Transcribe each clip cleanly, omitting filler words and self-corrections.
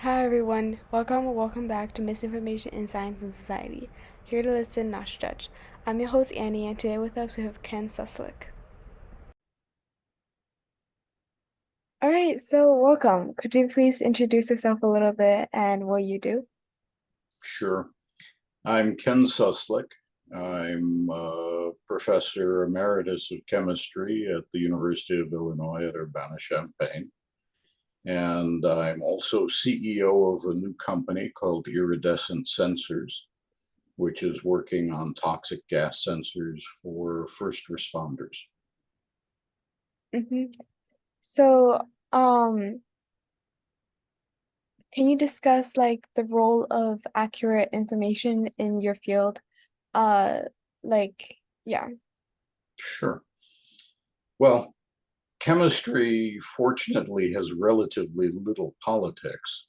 Hi everyone, welcome back to Misinformation in Science and Society. Here to listen, not to judge. I'm your host Annie, and today with us we have Ken Suslick. All right, so welcome. Could you please introduce yourself a little bit and what you do? Sure. I'm Ken Suslick. I'm a professor emeritus of chemistry at the University of Illinois at Urbana, Champaign. And I'm also CEO of a new company called Iridescent Sensors, which is working on toxic gas sensors for first responders. Mm-hmm. So, um, can you discuss like the role of accurate information in your field? Uh, like, yeah. Sure. Well, chemistry, fortunately, has relatively little politics,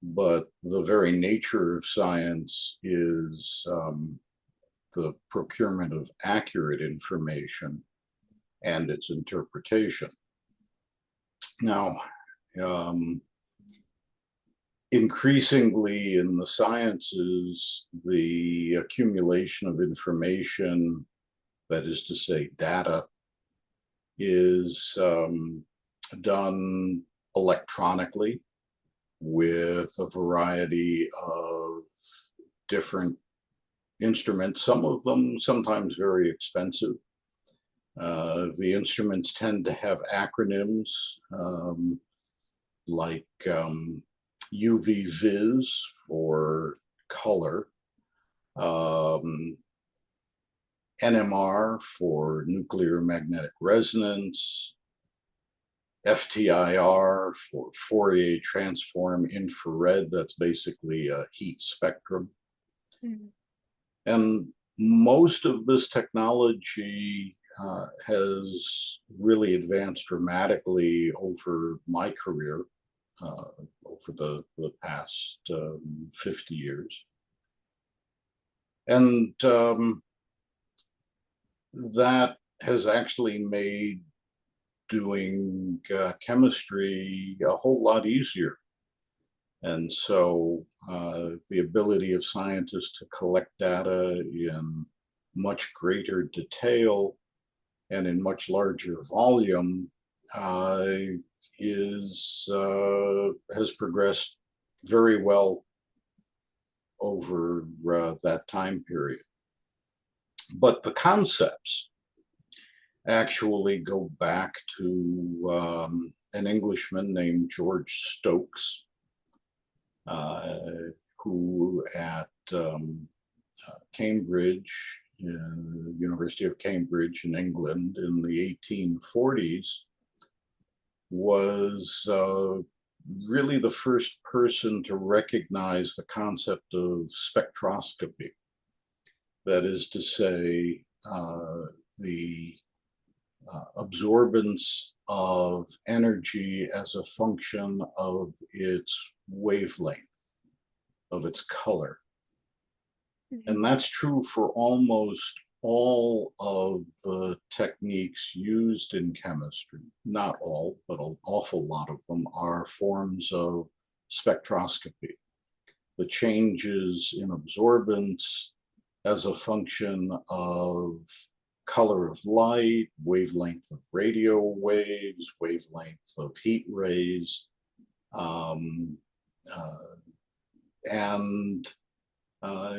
but the very nature of science is the procurement of accurate information and its interpretation. Now, um, increasingly in the sciences, the accumulation of information, that is to say, data, is done electronically with a variety of different instruments, some of them sometimes very expensive. The instruments tend to have acronyms like UV-Vis for color, um, NMR for nuclear magnetic resonance, FTIR for Fourier transform infrared, that's basically a heat spectrum. Mhm. And most of this technology has really advanced dramatically over my career, over the past 50 years. And that has actually made doing chemistry a whole lot easier. And so the ability of scientists to collect data in much greater detail and in much larger volume uh, has progressed very well over that time period. But the concepts actually go back to an Englishman named George Stokes, uh, who at Cambridge, University of Cambridge in England in the 1840s, was really the first person to recognize the concept of spectroscopy. That is to say, the absorbance of energy as a function of its wavelength, of its color. And Mhm. that's true for almost all of the techniques used in chemistry. Not all, but an awful lot of them are forms of spectroscopy. The changes in absorbance as a function of color of light, wavelength of radio waves, wavelength of heat rays, um, uh, and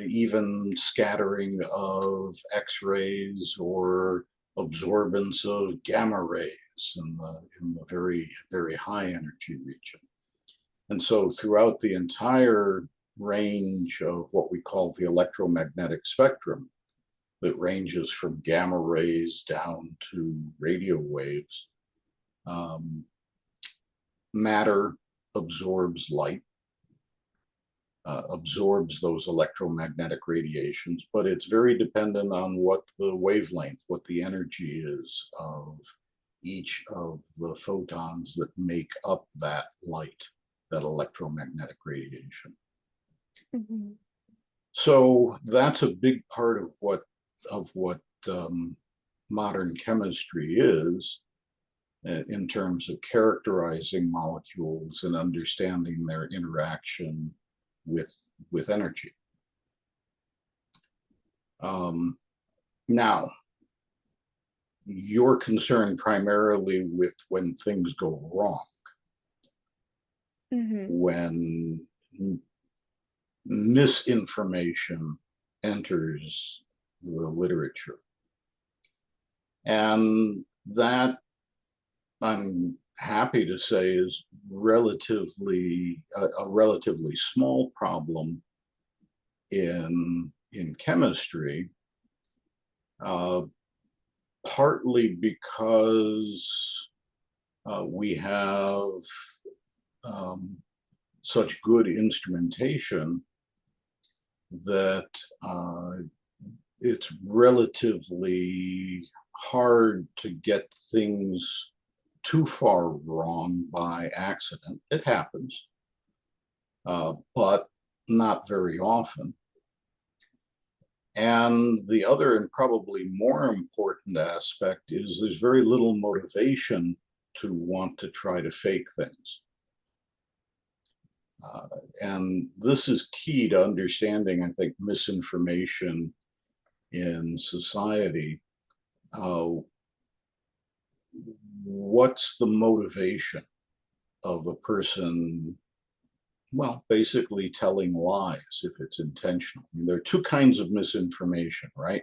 even scattering of X-rays or absorbance of gamma rays in the very, very high energy region. And so throughout the entire range of what we call the electromagnetic spectrum, that ranges from gamma rays down to radio waves, um, matter absorbs light, absorbs those electromagnetic radiations, but it's very dependent on what the wavelength, what the energy is of each of the photons that make up that light, that electromagnetic radiation. Mhm. So that's a big part of what modern chemistry is. in terms of characterizing molecules and understanding their interaction with energy. Now, you're concerned primarily with when things go wrong, when misinformation enters the literature. And that, I'm happy to say, is relatively a relatively small problem in chemistry, partly because we have such good instrumentation that it's relatively hard to get things too far wrong by accident. It happens, but not very often. And the other and probably more important aspect is there's very little motivation to want to try to fake things. And this is key to understanding, I think, misinformation in society. What's the motivation of a person, well, basically telling lies if it's intentional? I mean, there are two kinds of misinformation, right?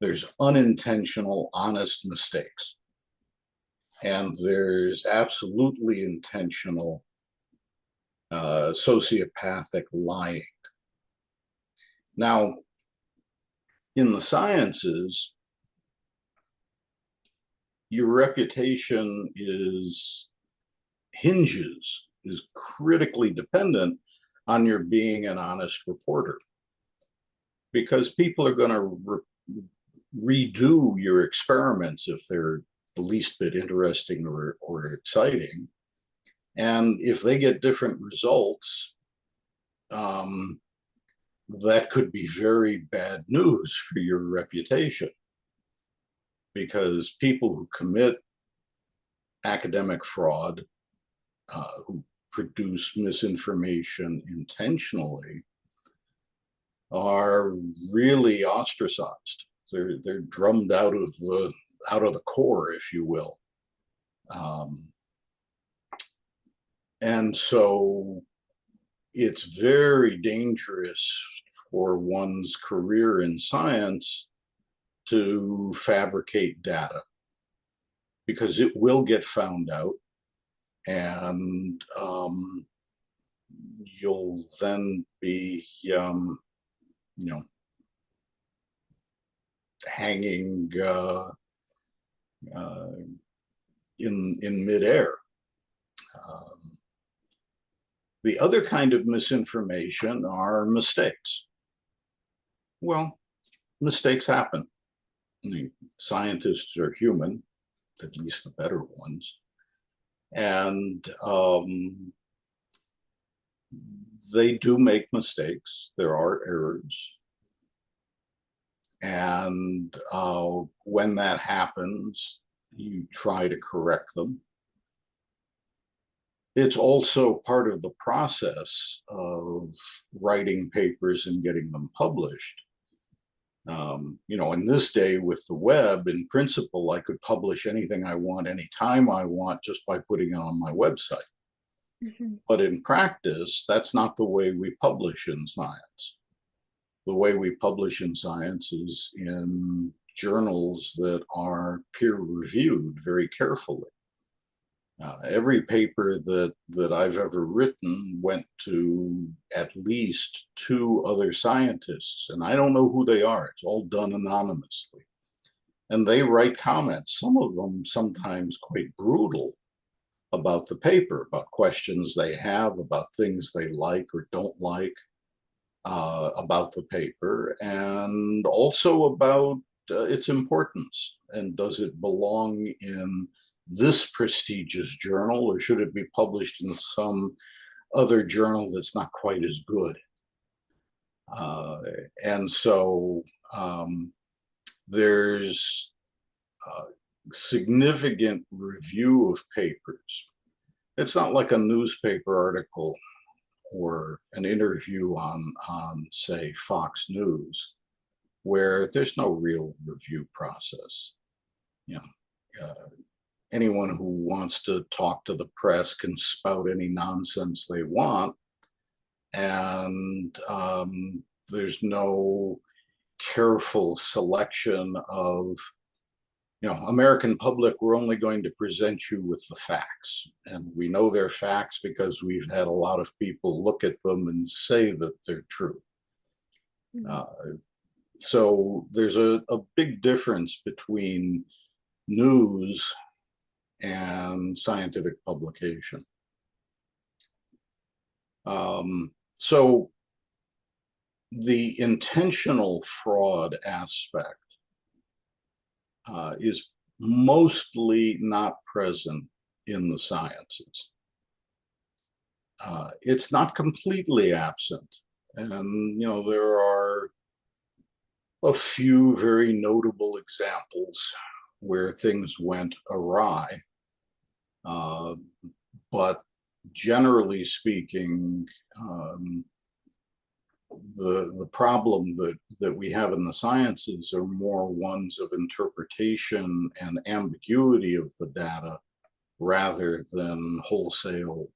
There's unintentional, honest mistakes. And there's absolutely intentional, sociopathic lying. Now, in the sciences, your reputation is critically dependent on your being an honest reporter, because people are going to redo your experiments if they're the least bit interesting or exciting. And if they get different results, that could be very bad news for your reputation, because people who commit academic fraud, who produce misinformation intentionally, are really ostracized. They're drummed out of the core, if you will. And so it's very dangerous for one's career in science to fabricate data, because it will get found out, and you'll then be, hanging in midair. The other kind of misinformation are mistakes. Well, mistakes happen. I mean, scientists are human, at least the better ones. And they do make mistakes. There are errors. And when that happens, you try to correct them. It's also part of the process of writing papers and getting them published. In this day with the web, in principle, I could publish anything I want, anytime I want, just by putting it on my website. But in practice, that's not the way we publish in science. The way we publish in science is in journals that are peer-reviewed very carefully. Every paper that I've ever written went to at least 2 other scientists, and I don't know who they are. It's all done anonymously. And they write comments, some of them sometimes quite brutal, about the paper, about questions they have, about things they like or don't like about the paper, and also about its importance. And does it belong in this prestigious journal, or should it be published in some other journal that's not quite as good? And so there's significant review of papers. It's not like a newspaper article or an interview on say, Fox News, where there's no real review process. You know, anyone who wants to talk to the press can spout any nonsense they want, and there's no careful selection of, American public, we're only going to present you with the facts. And we know they're facts because we've had a lot of people look at them and say that they're true. So there's a big difference between news and scientific publication. So the intentional fraud aspect is mostly not present in the sciences. It's not completely absent. And, there are a few very notable examples where things went awry. But generally speaking, the problem that we have in the sciences are more ones of interpretation and ambiguity of the data rather than wholesale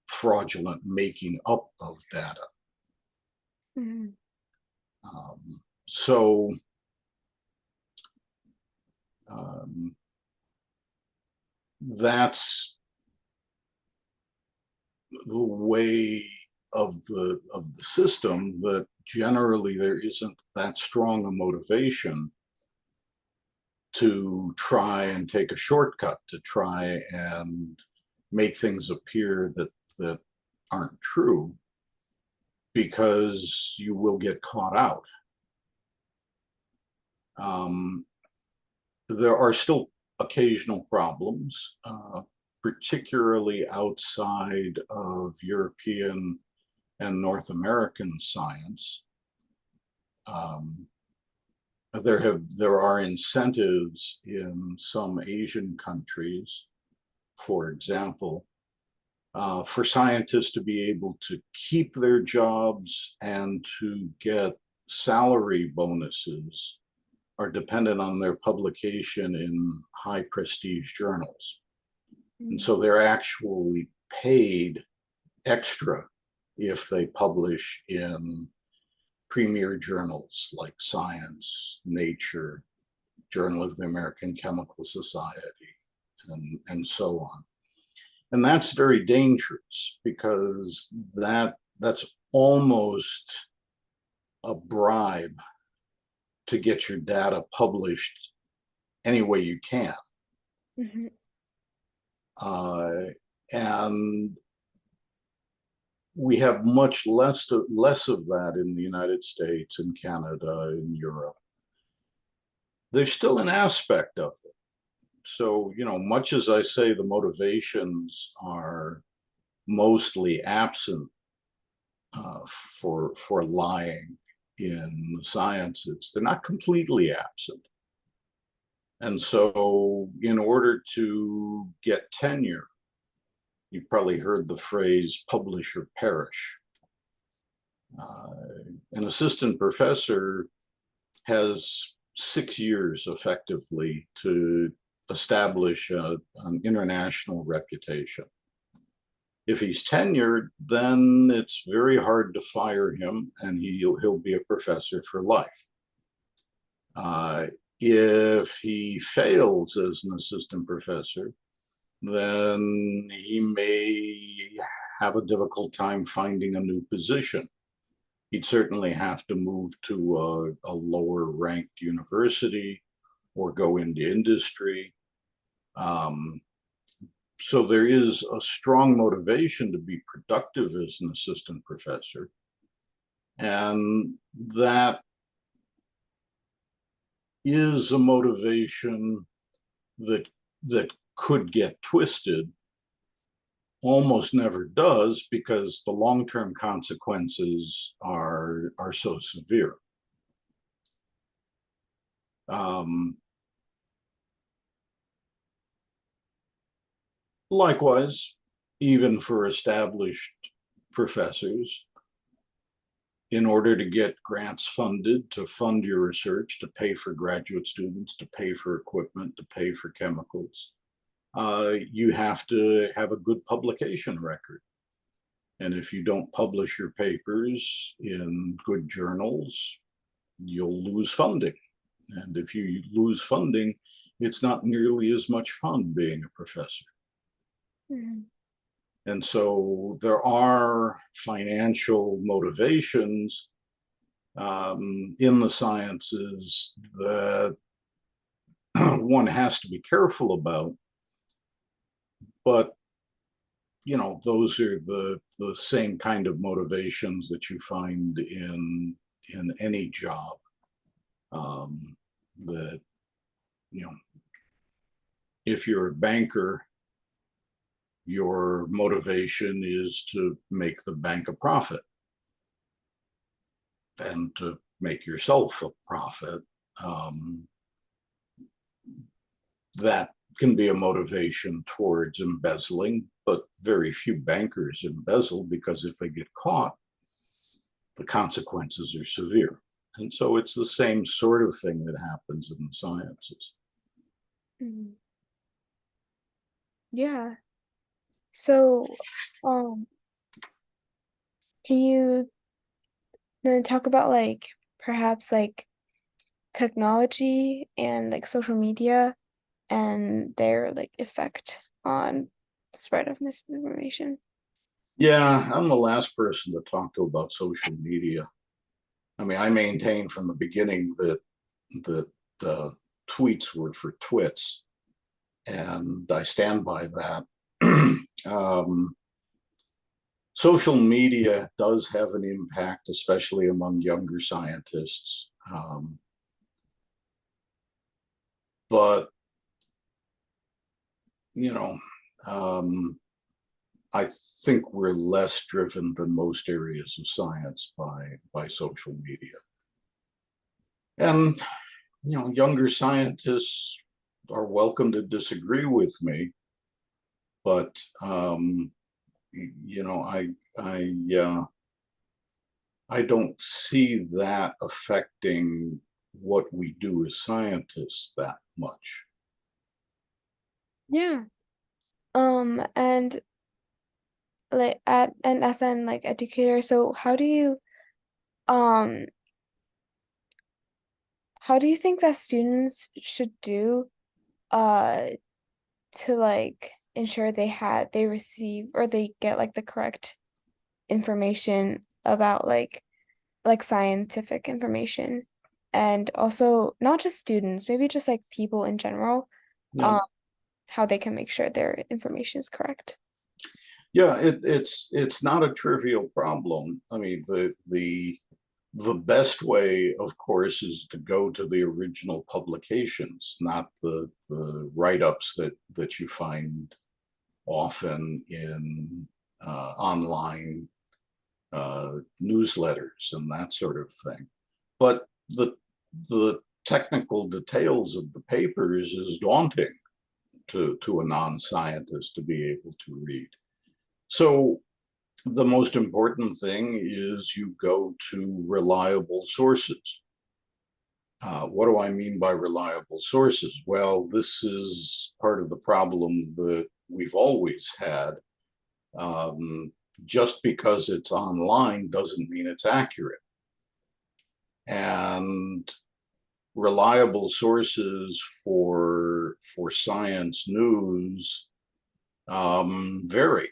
fraudulent making up of data. Mm-hmm. So that's the way of the system, that generally there isn't that strong a motivation to try and take a shortcut, to try and make things appear that aren't true, because you will get caught out. There are still occasional problems, particularly outside of European and North American science. There are incentives in some Asian countries, for example, for scientists to be able to keep their jobs and to get salary bonuses are dependent on their publication in high prestige journals. And so they're actually paid extra if they publish in premier journals like Science, Nature, Journal of the American Chemical Society, and so on. And that's very dangerous, because that's almost a bribe to get your data published any way you can. Mm-hmm. And we have much less of that in the United States and Canada and Europe. There's still an aspect of it. So, much as I say the motivations are mostly absent for lying in the sciences, they're not completely absent. And so in order to get tenure, you've probably heard the phrase publish or perish. An assistant professor has 6 years effectively to establish an international reputation. If he's tenured, then it's very hard to fire him, and he'll be a professor for life. If he fails as an assistant professor, then he may have a difficult time finding a new position. He'd certainly have to move to a lower ranked university or go into industry. So there is a strong motivation to be productive as an assistant professor. And that is a motivation that could get twisted, almost never does, because the long-term consequences are so severe. Likewise, even for established professors, in order to get grants funded, to fund your research, to pay for graduate students, to pay for equipment, to pay for chemicals, you have to have a good publication record. And if you don't publish your papers in good journals, you'll lose funding. And if you lose funding, it's not nearly as much fun being a professor. Mm-hmm. And so there are financial motivations in the sciences that one has to be careful about. But, you know, those are the same kind of motivations that you find in any job. That, you know, if you're a banker, your motivation is to make the bank a profit and to make yourself a profit. That can be a motivation towards embezzling, but very few bankers embezzle because if they get caught, the consequences are severe. And so it's the same sort of thing that happens in the sciences. Mm-hmm. Yeah. So, can you then talk about like perhaps like technology and like social media and their like effect on spread of misinformation? Yeah, I'm the last person to talk to about social media. I mean, I maintain from the beginning that tweets were for twits, and I stand by that. Social media does have an impact, especially among younger scientists. But, you know, I think we're less driven than most areas of science by social media. And, you know, younger scientists are welcome to disagree with me, but, you know, I don't see that affecting what we do as scientists that much. Yeah. And like as an like educator, so um how do you think that students should do uh to like ensure they receive or they get like the correct information about like scientific information, and also not just students, maybe just like people in general, Yeah, um how they can make sure their information is correct. yeah, it's not a trivial problem. I mean, the best way, of course, is to go to the original publications, not the write-ups that you find often in online newsletters and that sort of thing. But the technical details of the papers is daunting to a non-scientist to be able to read. So the most important thing is you go to reliable sources. What do I mean by reliable sources? Well, this is part of the problem that we've always had. Um, just because it's online doesn't mean it's accurate. And reliable sources for science news vary.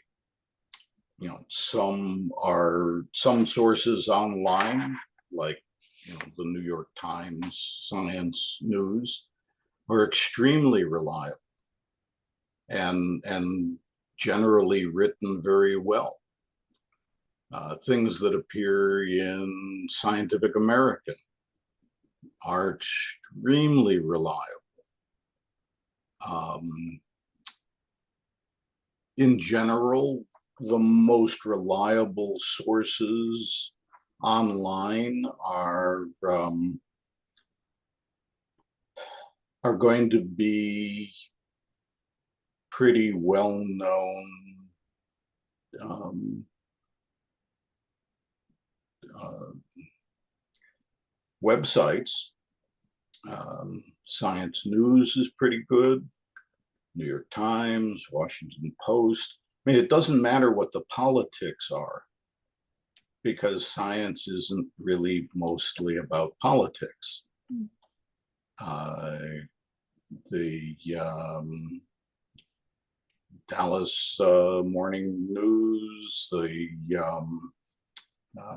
You know, some sources online, like, you know, the New York Times science news, are extremely reliable and generally written very well. Things that appear in Scientific American are extremely reliable. Um, in general, the most reliable sources online are going to be pretty well-known um, websites. Science News is pretty good. New York Times, Washington Post. I mean, it doesn't matter what the politics are, because science isn't really mostly about politics. The Dallas Morning News, the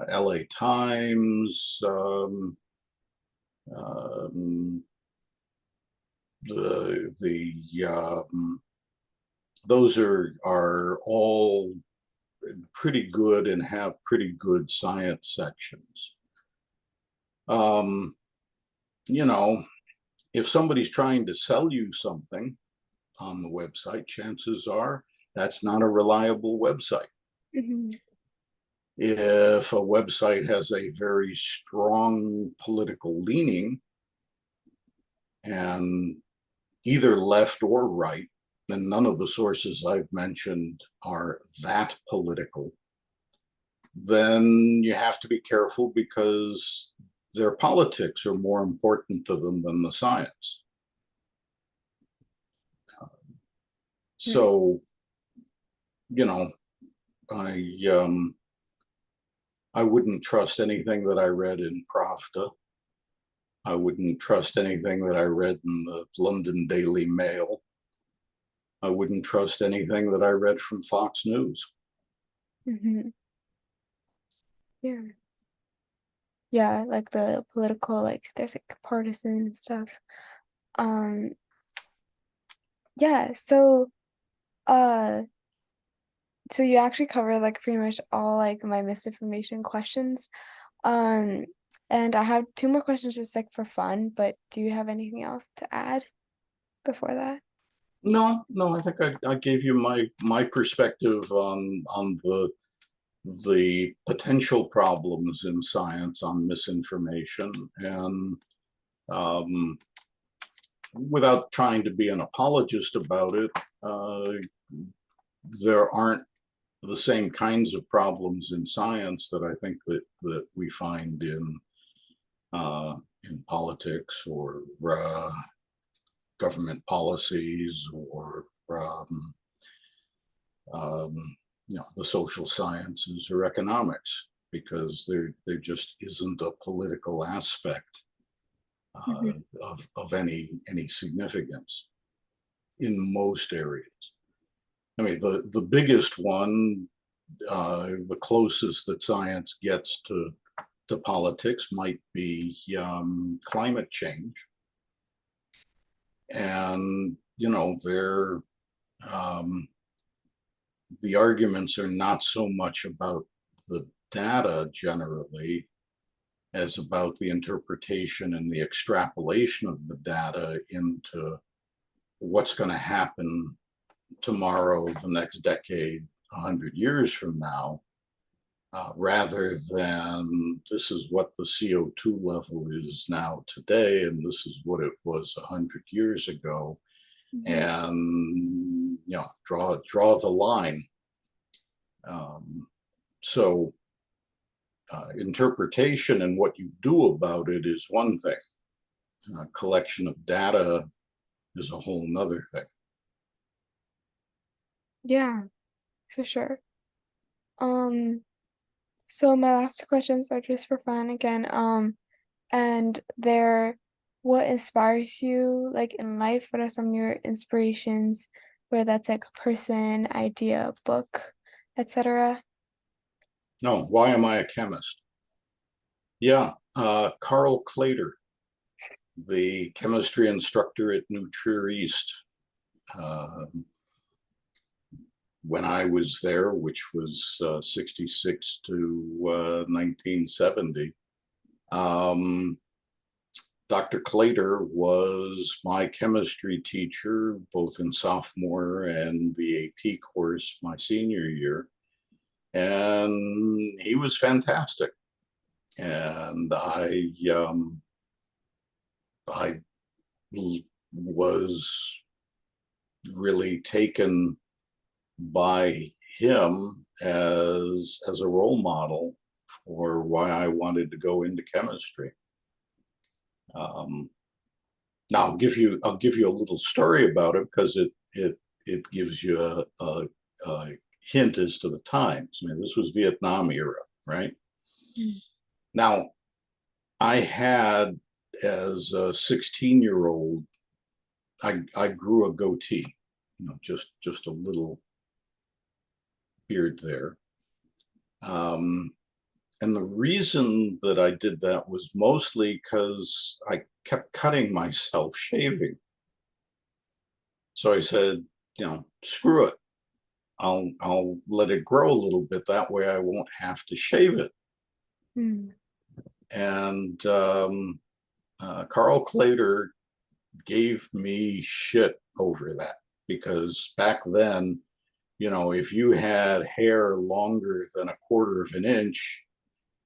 LA Times, those are all pretty good and have pretty good science sections. You know, if somebody's trying to sell you something on the website, chances are that's not a reliable website. Mm-hmm. If a website has a very strong political leaning, and either left or right, then none of the sources I've mentioned are that political, then you have to be careful, because their politics are more important to them than the science. So, you know, I wouldn't trust anything that I read in Prof. I wouldn't trust anything that I read in the London Daily Mail. I wouldn't trust anything that I read from Fox News. Mm-hmm. Yeah. Yeah, like the political, like there's like partisan stuff. Um, yeah, uh so you actually cover like pretty much all like my misinformation questions. Um, and I have two more questions just like for fun, but do you have anything else to add before that? No, I think I gave you my perspective on the potential problems in science on misinformation, and um, without trying to be an apologist about it, there aren't the same kinds of problems in science that I think that we find in politics, or government policies, or um, the social sciences or economics, because there just isn't a political aspect Mhm. of any significance in most areas. I mean, the biggest one, the closest that science gets to politics, might be climate change. And, the arguments are not so much about the data generally as about the interpretation and the extrapolation of the data into what's going to happen tomorrow, the next decade, 100 years from now, rather than this is what the CO2 level is now today, and this is what it was 100 years ago, Mhm. and draw the line. So interpretation and what you do about it is one thing. Collection of data is a whole nother thing. Yeah, for sure. Um, so my last questions are just for fun again. And they're what inspires you like in life? What are some of your inspirations, whether that's like a person, idea, book, etc.? No, why am I a chemist? Yeah, Carl Clader, the chemistry instructor at New Trier East. When I was there, which was 66 to 1970, Dr. Clader was my chemistry teacher, both in sophomore and the AP course my senior year. And he was fantastic. And I was really taken by him as a role model for why I wanted to go into chemistry. Now I'll give you a little story about it because it gives you a hint as to the times. I mean, this was Vietnam era, right? Mm. Now, I had, as a 16-year-old, I grew a goatee, just a little beard there. And the reason that I did that was mostly because I kept cutting myself shaving. So I said, screw it. I'll let it grow a little bit. That way I won't have to shave it. Mm. And Carl Clater gave me shit over that because back then, if you had hair longer than 1/4 of an inch,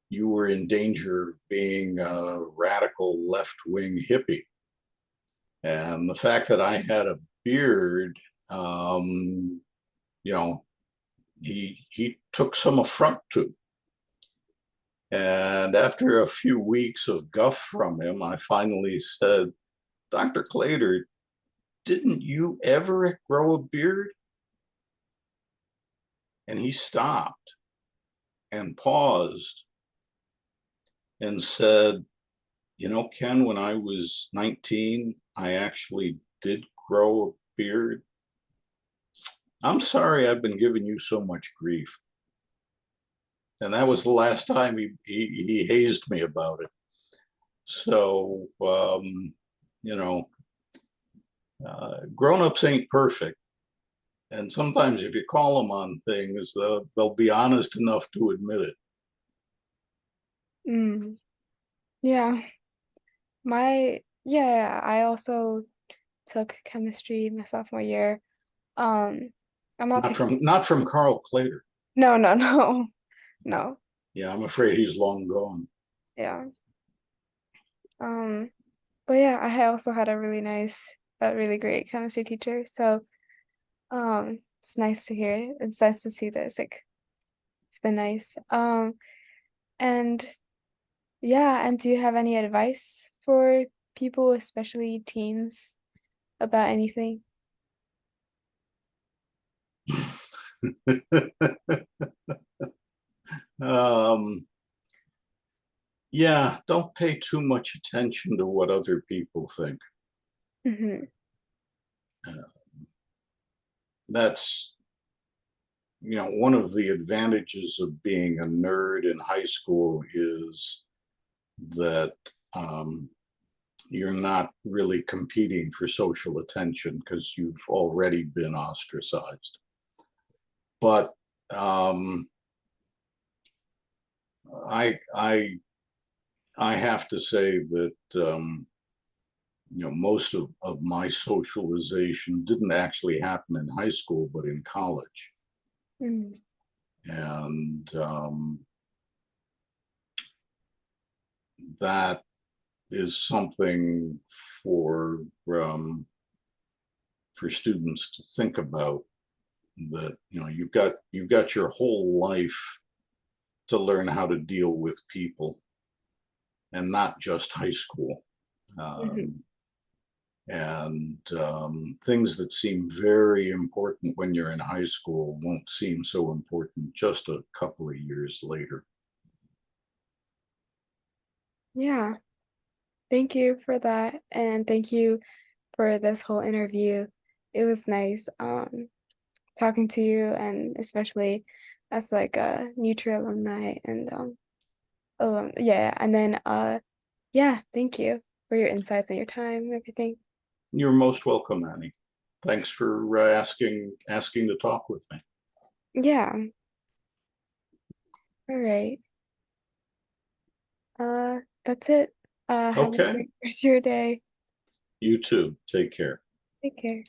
you were in danger of being a radical left-wing hippie. And the fact that I had a beard, you know, he took some affront to. And after a few weeks of guff from him, I finally said, Dr. Clater, didn't you ever grow a beard? And he stopped and paused and said, Ken, when I was 19, I actually did grow a beard. I'm sorry I've been giving you so much grief. And that was the last time he hazed me about it. So, grown-ups ain't perfect. And sometimes if you call them on things, they'll be honest enough to admit it. Mm. Yeah. I also took chemistry my sophomore year. Um, I'm not taking Not from Carl Clater. no, no, no, no. Yeah, I'm afraid he's long gone. Yeah. Um, but yeah, I also had a really great chemistry teacher. So it's nice to hear. It's nice to see that it's been nice. And yeah, and do you have any advice for people, especially teens, about anything? um, yeah, don't pay too much attention to what other people think. Hmm. Uh, that's one of the advantages of being a nerd in high school is that you're not really competing for social attention because you've already been ostracized. But I have to say that most of my socialization didn't actually happen in high school, but in college. Mm. And that is something for um, for students to think about. That you've got your whole life to learn how to deal with people, and not just high school. Hmm. And things that seem very important when you're in high school won't seem so important just a couple of years later. Yeah, thank you for that, and thank you for this whole interview. It was nice talking to you, and especially as like a neutral alumni and yeah, and then yeah, thank you for your insights and your time and everything. You're most welcome, Annie. Thanks for asking to talk with me. Yeah, all right. That's it. Have a Okay, great rest of your day. you too. Take care. Take care.